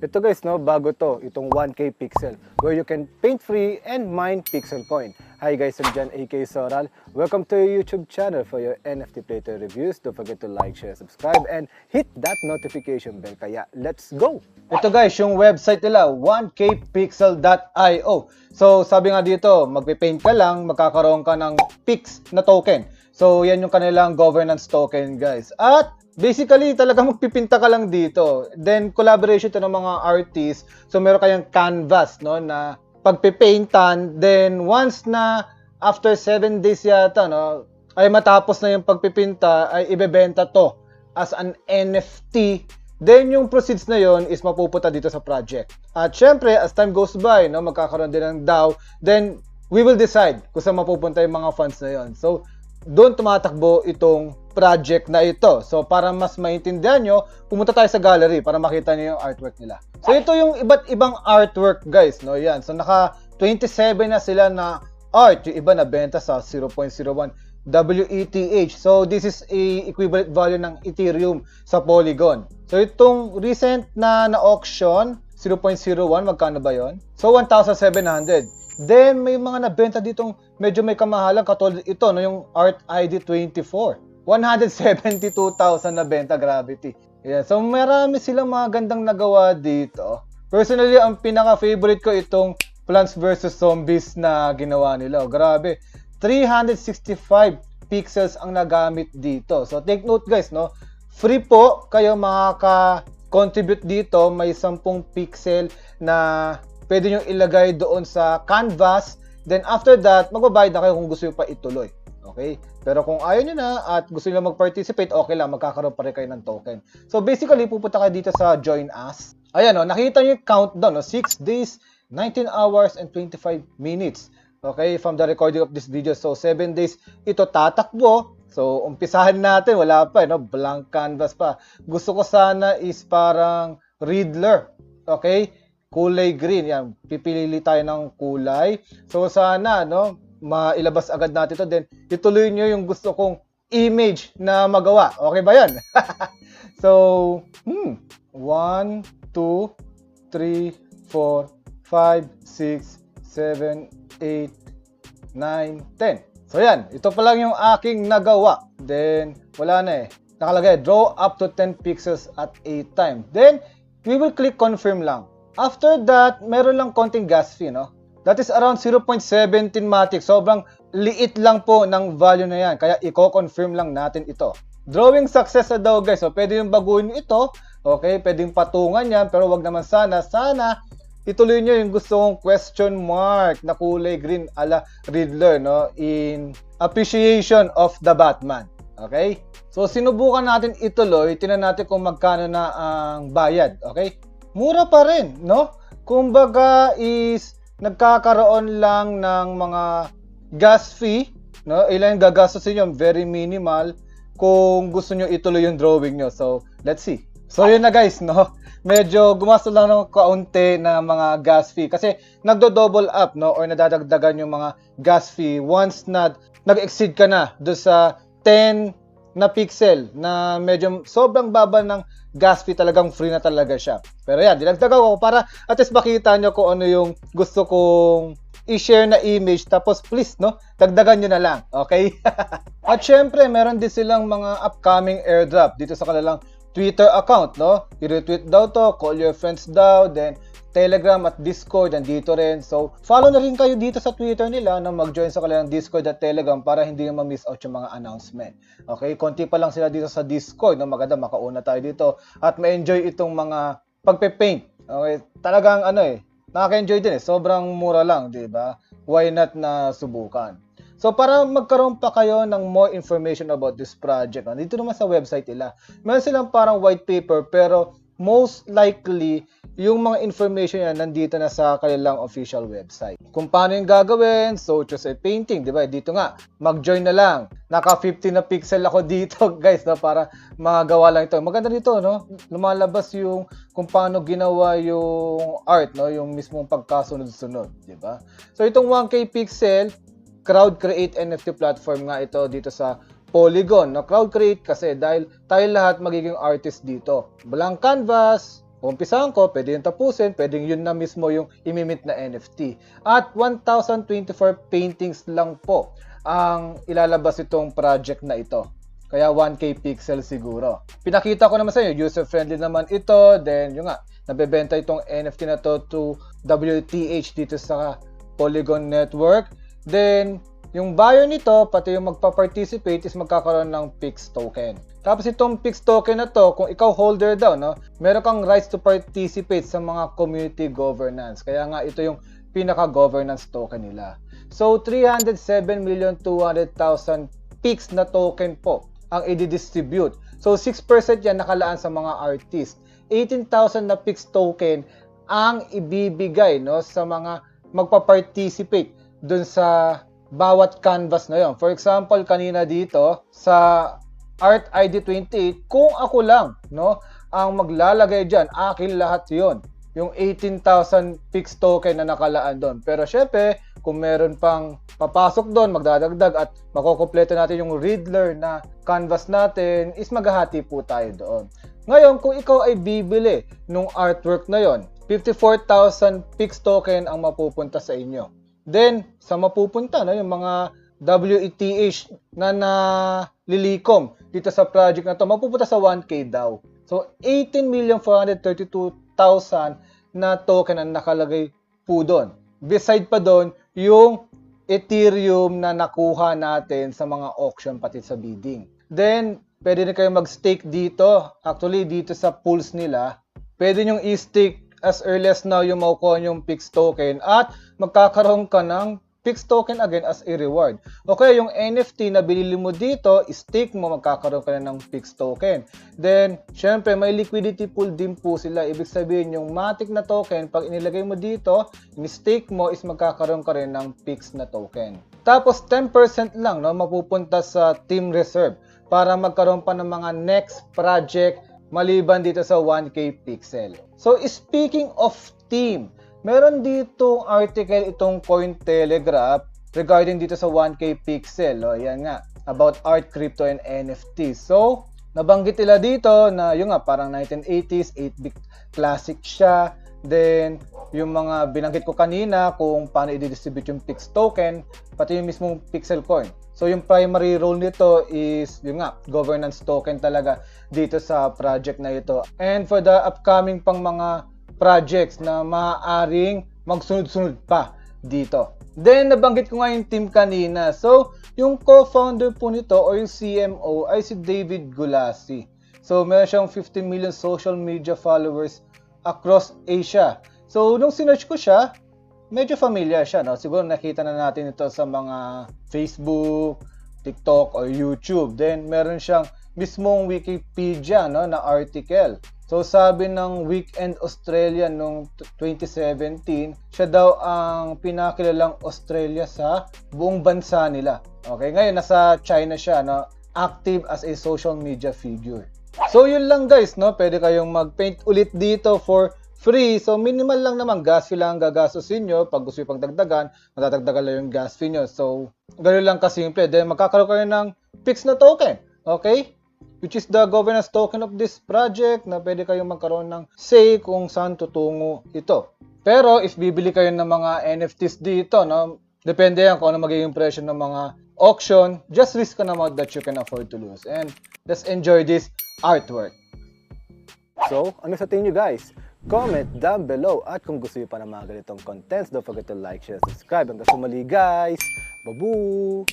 Ito guys, no, bago to, itong 1K pixel, where you can paint free and mine pixel coin. Hi guys, I'm John aka Soral. Welcome to your YouTube channel for your NFT Playtoy reviews. Don't forget to like, share, subscribe, and hit that notification bell. Kaya, let's go! Ito guys, yung website nila, 1kpixel.io. So, sabi nga dito, magpipaint ka lang, magkakaroon ka ng Pix na token. So, yan yung kanilang governance token guys. At basically, talagang magpipinta ka lang dito. Then, collaboration to ng mga artists. So, meron kayong canvas, no, na pagpipaintan. Then, once na after 7 days yata, no, ay matapos na yung pagpipinta, ay ibebenta to as an NFT. Then, yung proceeds na yon is mapupunta dito sa project. At syempre, as time goes by, no, magkakaroon din ng DAO. Then, we will decide kung saan mapupunta yung mga funds na yon. So, doon tumatakbo itong project na ito. So, para mas maintindihan nyo, pumunta tayo sa gallery para makita nyo yung artwork nila. So, ito yung iba't ibang artwork, guys, no? Yan. So, naka 27 na sila na art. Yung iba na benta sa 0.01 WETH. So, this is a equivalent value ng Ethereum sa Polygon. So, itong recent na auction, 0.01, magkano ba yon? So, 1,700. Then, may mga nabenta ditong medyo may kamahalan, katulad ito, no, yung Art ID 24. 172,000 na benta, gravity. Yeah, so, marami silang mga gandang nagawa dito. Personally, ang pinaka-favorite ko itong Plants vs. Zombies na ginawa nila. Grabe. 365 pixels ang nagamit dito. So, take note guys, no? Free po kayo makaka-contribute dito. May 10 pixel na pwede nyo ilagay doon sa canvas. Then after that, magbabayad na kayo kung gusto nyo pa ituloy. Okay? Pero kung ayaw nyo na at gusto nyo mag-participate, okay lang, magkakaroon pa rin kayo ng token. So basically, pupunta kayo dito sa Join Us. Ayan o, nakita nyo yung countdown, no? 6 days, 19 hours, and 25 minutes. Okay? From the recording of this video. So 7 days, ito tatakbo. So umpisahan natin, wala pa, no? Blank canvas pa. Gusto ko sana is parang Riddler. Okay? Kulay green, yan. Pipili tayo ng kulay. So, sana, no, mailabas agad natin ito. Then, ituloy nyo yung gusto kong image na magawa. Okay ba yan? So, 1, 2, 3, 4, 5, 6, 7, 8, 9, 10. So, yan. Ito pa lang yung aking nagawa. Then, wala na eh. Nakalagay, draw up to 10 pixels at a time. Then, we will click confirm lang. After that, meron lang konting gas fee, no? That is around 0.17 matic. Sobrang liit lang po ng value na yan. Kaya i-confirm lang natin ito. Drawing success na daw, guys. So, pwede yung baguhin ito. Okay, pwedeng patungan yan. Pero wag naman sana. Sana, ituloy nyo yung gusto kong question mark na kulay green ala Riddler, no? In appreciation of the Batman. Okay? So, sinubukan natin ituloy. Tingnan natin kung magkano na ang bayad. Okay? Mura pa rin, no? Kumbaga is nagkakaroon lang ng mga gas fee, no? Ilan yung gagastusin nyo, very minimal kung gusto nyo ituloy yung drawing nyo. So, let's see. So, yun na guys, no? Medyo gumasto lang ng kaunti na mga gas fee kasi nagdo-double up, no? Or nadadagdagan yung mga gas fee once na nag-exceed ka na do sa 10 na pixel na medyo sobrang baba ng gas fee, talagang free na talaga siya. Pero yan, dinagdagan ko para at least makita nyo kung ano yung gusto kong i-share na image. Tapos please, no, dagdagan nyo na lang. Okay? At syempre, meron din silang mga upcoming airdrop dito sa kanilang Twitter account, no? I-retweet daw to, call your friends daw, then Telegram at Discord, nandito rin. So, follow na rin kayo dito sa Twitter nila na mag-join sa kanilang Discord at Telegram para hindi nyo ma-miss out yung mga announcement. Okay? Konti pa lang sila dito sa Discord. No? Maganda, makauna tayo dito. At ma-enjoy itong mga pagpe-paint. Okay? Talagang nakaka-enjoy din eh. Sobrang mura lang, di ba? Why not na subukan? So, para magkaroon pa kayo ng more information about this project, dito naman sa website nila, meron silang parang white paper, pero most likely, yung mga information yan nandito na sa kanilang official website. Kung paano yung gagawin, so choose a painting, di ba? Dito nga, mag-join na lang. Naka 50 na pixel ako dito, guys, no? Para magawa lang ito. Maganda dito, no? Lumalabas yung kung paano ginawa yung art, no? Yung mismong pagkasunod-sunod, di ba? So, itong 1K pixel, crowd create NFT platform nga ito dito sa Polygon. No? Crowd create kasi dahil tayo lahat magiging artist dito. Blank canvas, umpisahan ko, pwede yung tapusin, pwede yun na mismo yung imimint na NFT. At 1,024 paintings lang po ang ilalabas itong project na ito. Kaya 1K pixel siguro. Pinakita ko naman sa inyo, user-friendly naman ito. Then, yung nga, nabebenta itong NFT na to to WTH dito sa Polygon Network. Then, yung buyer nito, pati yung magpa-participate is magkakaroon ng PIX token. Tapos itong PIX token na to, kung ikaw holder daw, no, meron kang rights to participate sa mga community governance. Kaya nga ito yung pinaka-governance token nila. So 307,200,000 PIX na token po ang i-distribute. So 6% yan nakalaan sa mga artist. 18,000 na PIX token ang ibibigay, no, sa mga magpa-participate dun sa bawat canvas na yon. For example, kanina dito sa Art ID 28, kung ako lang, no, ang maglalagay diyan, akin lahat 'yon. Yung 18,000 PIX token na nakalaan doon. Pero syempre, kung meron pang papasok doon, magdadagdag at makokompleto natin yung Riddler na canvas natin, is maghahati po tayo doon. Ngayon, kung ikaw ay bibili nung artwork na yon, 54,000 PIX token ang mapupunta sa inyo. Then, sa mapupunta, no, yung mga WETH na nalilikom dito sa project na to, mapupunta sa 1K daw. So, 18,432,000 na token ang nakalagay po doon. Beside pa doon, yung Ethereum na nakuha natin sa mga auction pati sa bidding. Then, pwede na kayo mag-stake dito. Actually, dito sa pools nila, pwede nyong i-stake as early as now yung makukuha yung PIX token at magkakaroon ka ng PIX token again as a reward. Okay, yung NFT na binili mo dito, stake mo, magkakaroon ka na ng PIX token. Then, syempre, may liquidity pool din po sila. Ibig sabihin, yung Matic na token, pag inilagay mo dito, yung stake mo is magkakaroon ka rin ng PIX na token. Tapos, 10% lang, no, mapupunta sa Team Reserve para magkaroon pa ng mga next project maliban dito sa 1K pixel. So, speaking of team, meron dito article itong Cointelegraph regarding dito sa 1K pixel. O, yan nga, about art, crypto, and NFT. So, nabanggit nila dito na yung nga, parang 1980s, 8-bit classic siya. Then, yung mga binanggit ko kanina kung paano i-distribute yung PIX token, pati yung mismong pixel coin. So, yung primary role nito is, yung nga, governance token talaga dito sa project na ito. And for the upcoming pang mga projects na maaaring magsunod-sunod pa dito. Then, nabanggit ko nga yung team kanina. So, yung co-founder po nito or yung CMO ay si David Gulasi. So, meron siyang 15 million social media followers across Asia. So, nung sinearch ko siya, medyo familiar siya, no? Siguro nakita na natin ito sa mga Facebook, TikTok, or YouTube. Then, meron siyang mismong Wikipedia, no, na article. So, sabi ng Weekend Australia noong 2017, siya daw ang pinakilalang Australia sa buong bansa nila. Okay, ngayon nasa China siya, no? Active as a social media figure. So, yun lang guys, no? Pwede kayong mag-paint ulit dito for free. So, minimal lang naman gas fee lang gagastusin nyo. Pag gusto nyo pang dagdagan, matatagdagan lang yung gas fee nyo. So, ganoon lang kasimple. Then, magkakaroon kayo ng PIX na token. Okay? Which is the governance token of this project na pwede kayong magkaroon ng say kung saan tutungo ito. Pero, if bibili kayo ng mga NFTs dito, no? Depende yan kung ano magiging presyo ng mga auction. Just risk an amount that you can afford to lose. And, let's enjoy this artwork. So, ano sa tingin nyo guys? Comment down below at kung gusto nyo pa ng mga ganitong contents, don't forget to like, share, subscribe. Hanggang sa muli guys! Babu!